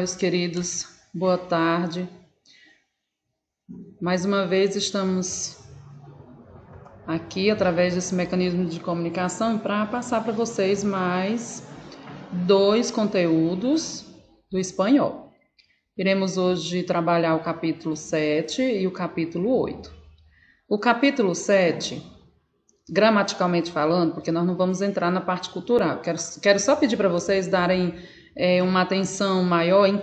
meus queridos, boa tarde. Mais uma vez estamos aqui através desse mecanismo de comunicação para passar para vocês mais 2 conteúdos do espanhol. Iremos hoje trabalhar o capítulo 7 e o capítulo 8. O capítulo 7, gramaticalmente falando, porque nós não vamos entrar na parte cultural, quero só pedir para vocês darem uma atenção maior em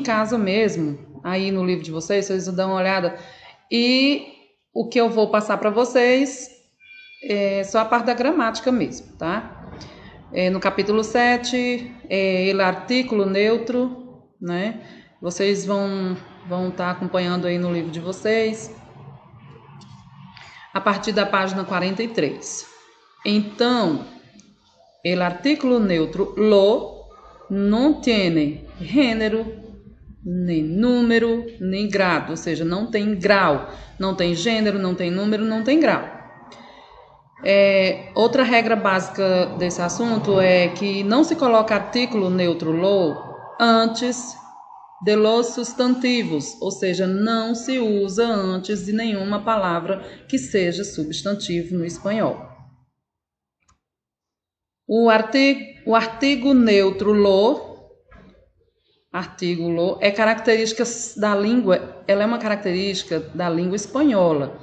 casa mesmo, aí no livro de vocês dão uma olhada, e o que eu vou passar para vocês é só a parte da gramática mesmo, tá? No capítulo 7, el artículo neutro, né? Vocês vão estar acompanhando aí no livro de vocês, a partir da página 43. Então, el artículo neutro lo não tiene gênero, nem número, nem grado, ou seja, não tem grau, não tem gênero, não tem número, não tem grau. Outra regra básica desse assunto é que não se coloca artículo neutro lo antes de los substantivos, ou seja, não se usa antes de nenhuma palavra que seja substantivo no espanhol. O artigo neutro lo é característica da língua, ela é uma característica da língua espanhola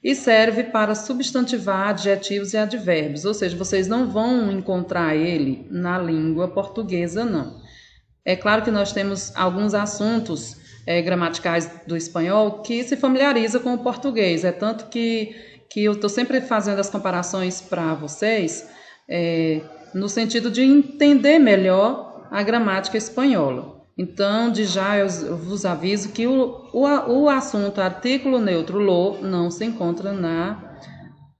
e serve para substantivar adjetivos e advérbios, ou seja, vocês não vão encontrar ele na língua portuguesa, não. É claro que nós temos alguns assuntos gramaticais do espanhol que se familiariza com o português, é tanto que eu estou sempre fazendo as comparações para vocês, no sentido de entender melhor a gramática espanhola. Então, de já eu vos aviso que o assunto artículo neutro lo não se encontra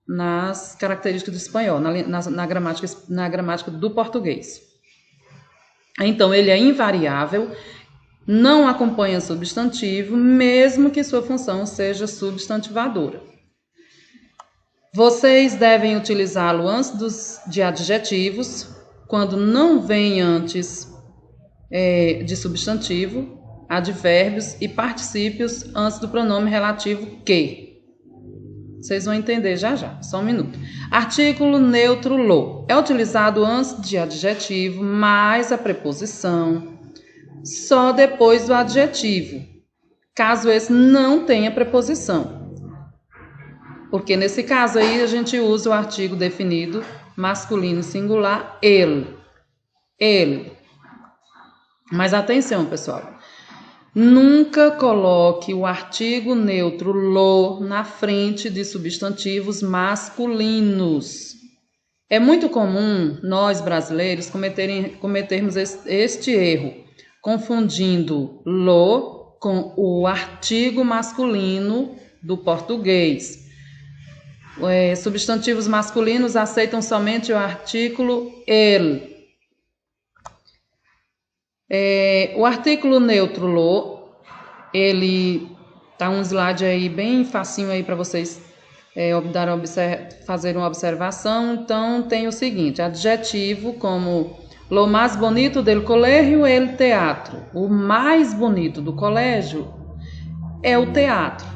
nas características do espanhol, na gramática do português. Então, ele é invariável, não acompanha substantivo, mesmo que sua função seja substantivadora. Vocês devem utilizá-lo antes de adjetivos, quando não vem antes de substantivo, advérbios e particípios antes do pronome relativo que. Vocês vão entender já, só um minuto. Artículo neutro lo é utilizado antes de adjetivo, mais a preposição, só depois do adjetivo, caso esse não tenha preposição. Porque nesse caso aí a gente usa o artigo definido masculino singular, ele. Mas atenção, pessoal. Nunca coloque o artigo neutro lo na frente de substantivos masculinos. É muito comum nós brasileiros cometermos este erro, confundindo lo com o artigo masculino do português. Substantivos masculinos aceitam somente o artículo el. O artículo neutro lo, ele tá um slide aí bem facinho aí para vocês fazer uma observação. Então tem o seguinte: adjetivo como lo más bonito del colegio el teatro. O mais bonito do colégio é o teatro.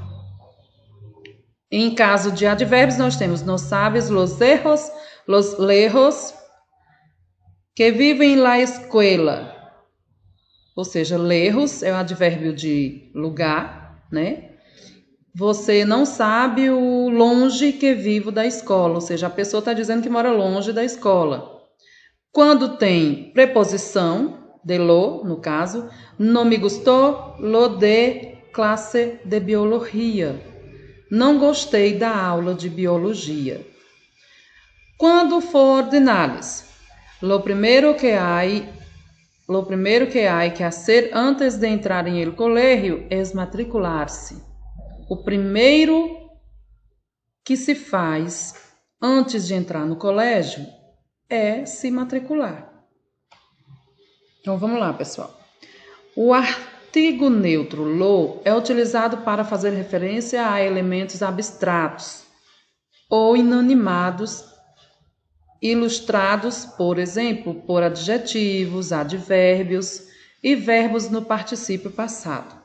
Em caso de advérbios, nós temos no sabes los lejos que vivem la escuela. Ou seja, lejos é o advérbio de lugar, né? Você não sabe o longe que vivo da escola, ou seja, a pessoa está dizendo que mora longe da escola. Quando tem preposição, de lo, no caso, no me gustou lo de clase de biologia. Não gostei da aula de biologia. Quando for ordinales, lo primero que hay que hacer antes de entrar en el colegio es matricular-se. O primeiro que se faz antes de entrar no colégio é se matricular. Então vamos lá, pessoal. O artigo neutro lo é utilizado para fazer referência a elementos abstratos ou inanimados, ilustrados, por exemplo, por adjetivos, advérbios e verbos no particípio passado.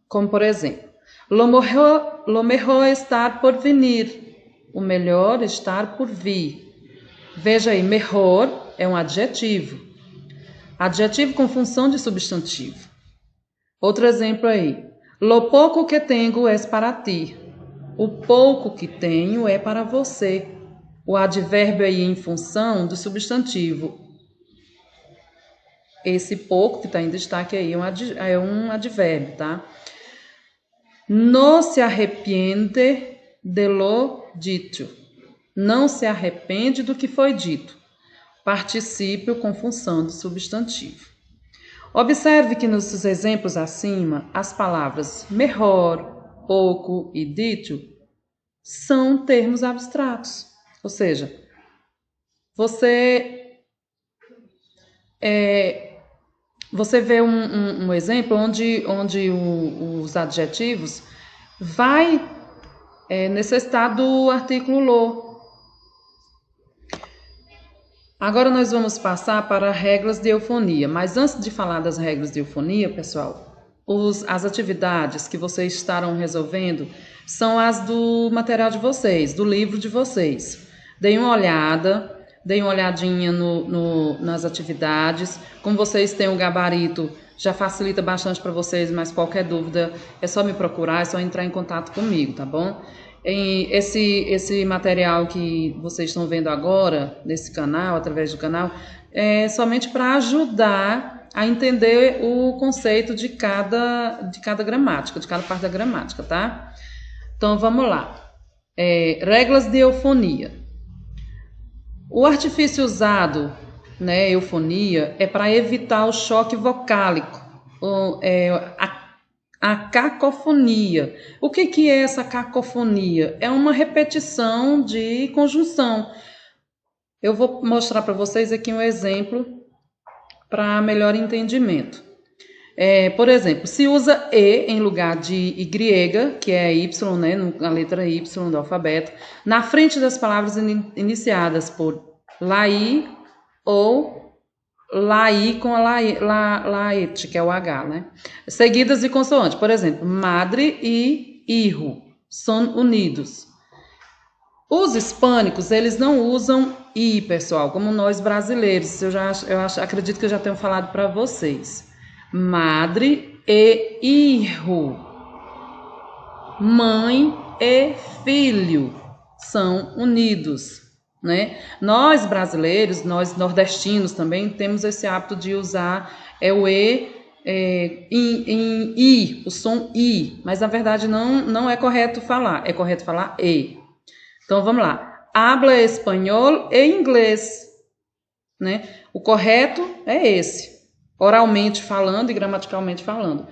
Como, por exemplo, lo mejor estar por venir. O melhor estar por vir. Veja aí, mejor é um adjetivo. Adjetivo com função de substantivo. Outro exemplo aí. Lo pouco que tenho é para ti. O pouco que tenho é para você. O advérbio aí em função do substantivo. Esse pouco que está em destaque aí é um advérbio, tá? No se arrepende de lo dito. Não se arrepende do que foi dito. Particípio com função de substantivo. Observe que nos exemplos acima, as palavras melhor, pouco e dito são termos abstratos. Ou seja, você vê um exemplo onde os adjetivos vai necessitar do artículo lo. Agora nós vamos passar para regras de eufonia, mas antes de falar das regras de eufonia, pessoal, as atividades que vocês estarão resolvendo são as do material de vocês, do livro de vocês. Deem uma olhadinha nas atividades. Como vocês têm o gabarito, já facilita bastante para vocês, mas qualquer dúvida é só me procurar, é só entrar em contato comigo, tá bom? Esse material que vocês estão vendo agora, nesse canal, através do canal, é somente para ajudar a entender o conceito de cada gramática, de cada parte da gramática, tá? Então, vamos lá. Regras de eufonia. O artifício usado, né, eufonia, é para evitar o choque vocálico, a cacofonia. O que é essa cacofonia? É uma repetição de conjunção. Eu vou mostrar para vocês aqui um exemplo para melhor entendimento. Por exemplo, se usa E em lugar de Y, que é Y, né, a letra Y do alfabeto, na frente das palavras iniciadas por lai ou lai com a laete, que é o H, né? Seguidas de consoante. Por exemplo, madre e hijo são unidos. Os hispânicos, eles não usam I, pessoal, como nós brasileiros. Acredito que eu já tenho falado para vocês. Madre e hijo. Mãe e filho são unidos, né? Nós brasileiros, nós nordestinos também temos esse hábito de usar o E em I, o som I, mas na verdade não é correto falar, é correto falar E. Então vamos lá, habla espanhol e inglês, né? O correto é esse, oralmente falando e gramaticalmente falando.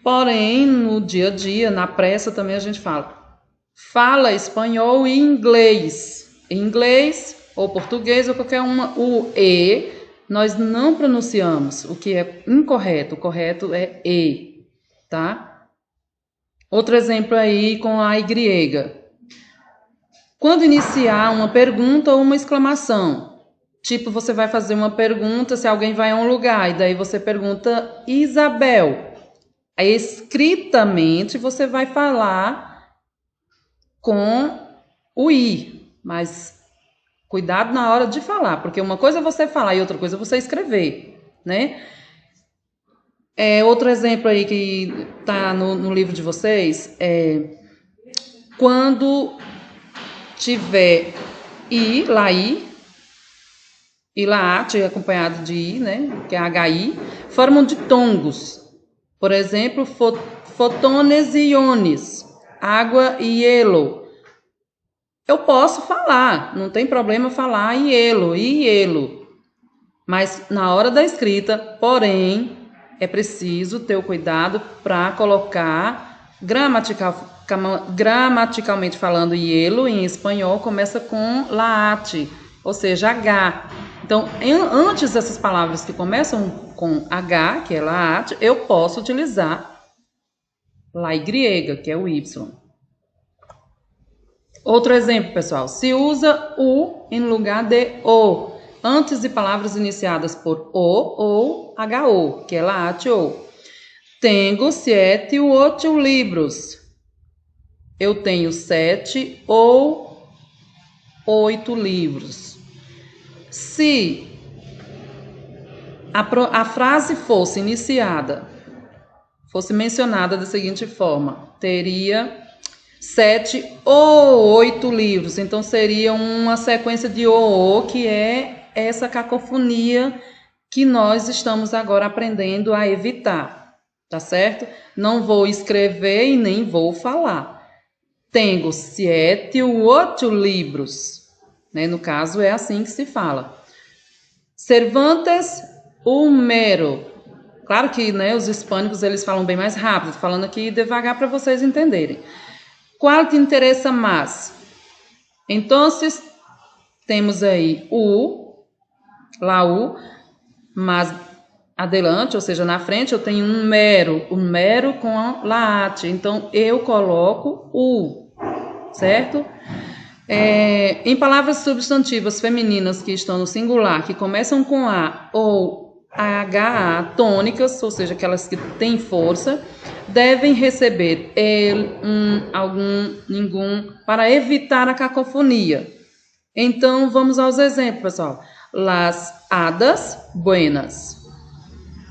Porém, no dia a dia, na pressa também a gente fala espanhol e inglês. Inglês ou português ou qualquer uma, o E, nós não pronunciamos, o que é incorreto. O correto é E, tá? Outro exemplo aí com a Y. Quando iniciar uma pergunta ou uma exclamação, tipo, você vai fazer uma pergunta se alguém vai a um lugar, e daí você pergunta Isabel. Aí, escritamente, você vai falar com o I, mas cuidado na hora de falar, porque uma coisa é você falar e outra coisa é você escrever, né? Outro exemplo aí que tá no livro de vocês é quando tiver I, lai, e laate acompanhado de I, né, que é HI, formam ditongos. Por exemplo, fotones e iones, água e hielo. Eu posso falar, não tem problema falar hielo. Mas na hora da escrita, porém, é preciso ter o cuidado para colocar gramaticalmente falando hielo em espanhol começa com laate, ou seja, H. Então, antes dessas palavras que começam com H, que é laate, eu posso utilizar la Y, que é o Y. Outro exemplo, pessoal, se usa U em lugar de O. antes de palavras iniciadas por O ou HO, que é LAAT-O. Tenho 7 ou 8 livros. Eu tenho 7 ou 8 livros. Se a frase fosse iniciada, fosse mencionada da seguinte forma, teria 7 ou 8 livros. Então, seria uma sequência de O, que é essa cacofonia que nós estamos agora aprendendo a evitar, tá certo? Não vou escrever e nem vou falar. Tenho 7 ou 8 livros. Né? No caso, é assim que se fala. Cervantes Homero. Claro que, né, os hispânicos eles falam bem mais rápido, falando aqui devagar para vocês entenderem. Qual te interessa mais? Então, temos aí lá o, mas adelante, ou seja, na frente eu tenho um mero com laate. Então, eu coloco o, certo? Em palavras substantivas femininas que estão no singular, que começam com A ou HA tônicas, ou seja, aquelas que têm força, devem receber el, algum, nenhum, para evitar a cacofonia. Então, vamos aos exemplos, pessoal. Las hadas buenas.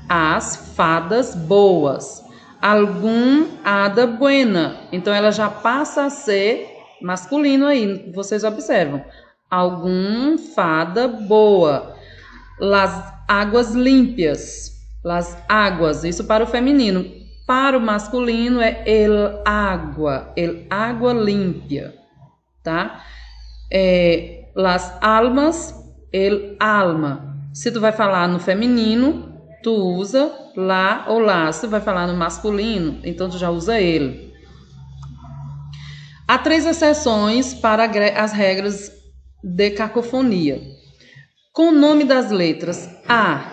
As fadas boas. Algum hada buena. Então, ela já passa a ser masculino aí, vocês observam. Algum fada boa. Las águas limpias. Las águas, isso para o feminino. Para o masculino é el água limpia, tá? Las almas, el alma. Se tu vai falar no feminino, tu usa lá ou las. Se tu vai falar no masculino, então tu já usa ele. Há 3 exceções para as regras de cacofonia. Com o nome das letras A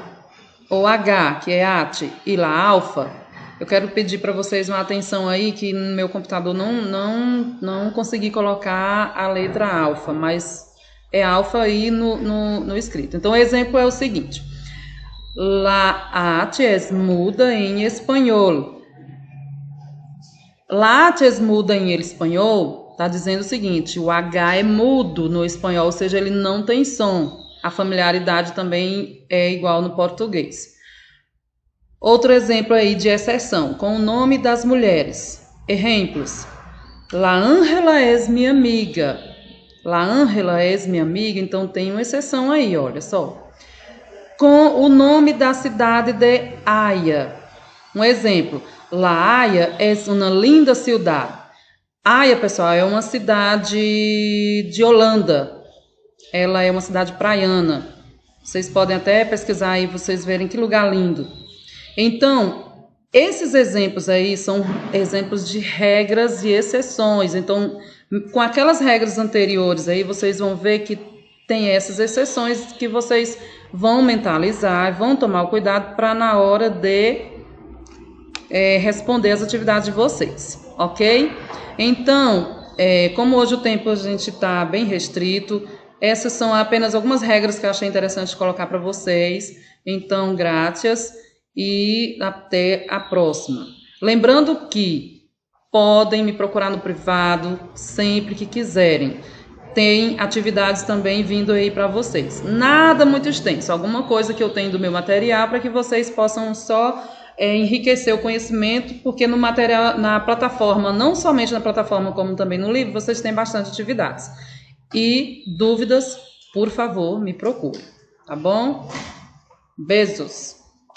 ou H, que é ate, e lá alfa, eu quero pedir para vocês uma atenção aí, que no meu computador não consegui colocar a letra alfa, mas é alfa aí no escrito. Então, o exemplo é o seguinte. La ate es muda em espanhol. La ate es muda em espanhol está dizendo o seguinte, o H é mudo no espanhol, ou seja, ele não tem som. A familiaridade também é igual no português. Outro exemplo aí de exceção, com o nome das mulheres. Exemplos. La Ángela es minha amiga. La Ángela es minha amiga, então tem uma exceção aí, olha só. Com o nome da cidade de Haia. Um exemplo. La Haia es una linda ciudad. Haia, pessoal, é uma cidade de Holanda. Ela é uma cidade praiana. Vocês podem até pesquisar aí, vocês verem que lugar lindo. Então, esses exemplos aí são exemplos de regras e exceções. Então, com aquelas regras anteriores aí, vocês vão ver que tem essas exceções que vocês vão mentalizar, vão tomar o cuidado para na hora de responder as atividades de vocês, ok? Então, como hoje o tempo a gente está bem restrito, essas são apenas algumas regras que eu achei interessante colocar para vocês. Então, graças e até a próxima. Lembrando que podem me procurar no privado sempre que quiserem. Tem atividades também vindo aí para vocês. Nada muito extenso, alguma coisa que eu tenho do meu material para que vocês possam só enriquecer o conhecimento, porque no material, na plataforma, não somente na plataforma como também no livro, vocês têm bastante atividades. E dúvidas, por favor, me procure, tá bom? Beijos!